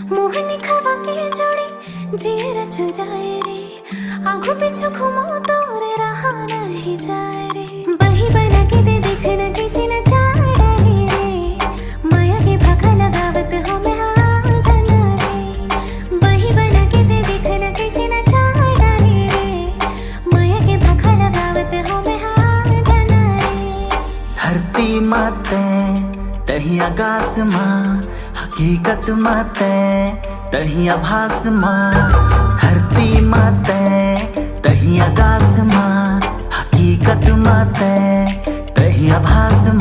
मोहनी खवा के जोड़ी जीरा चुराए रे, आंखों पीछू घूमो तो रे रहा नहीं जाए रे। बही बना के दे देखना किसी न चाड़ा रे, माया के भाखा लगावत हो मैं हाँ जाना रे। बही बना के दे देखना किसी न चाड़ा रे, माया के भाखा लगावत हो मैं हाँ जाना रे। धरती माते तही आकाश माँ, हकीकत माते तही आभास माँ। धरती माते तही आकाश माँ, हकीकत माते तही आभास माँ।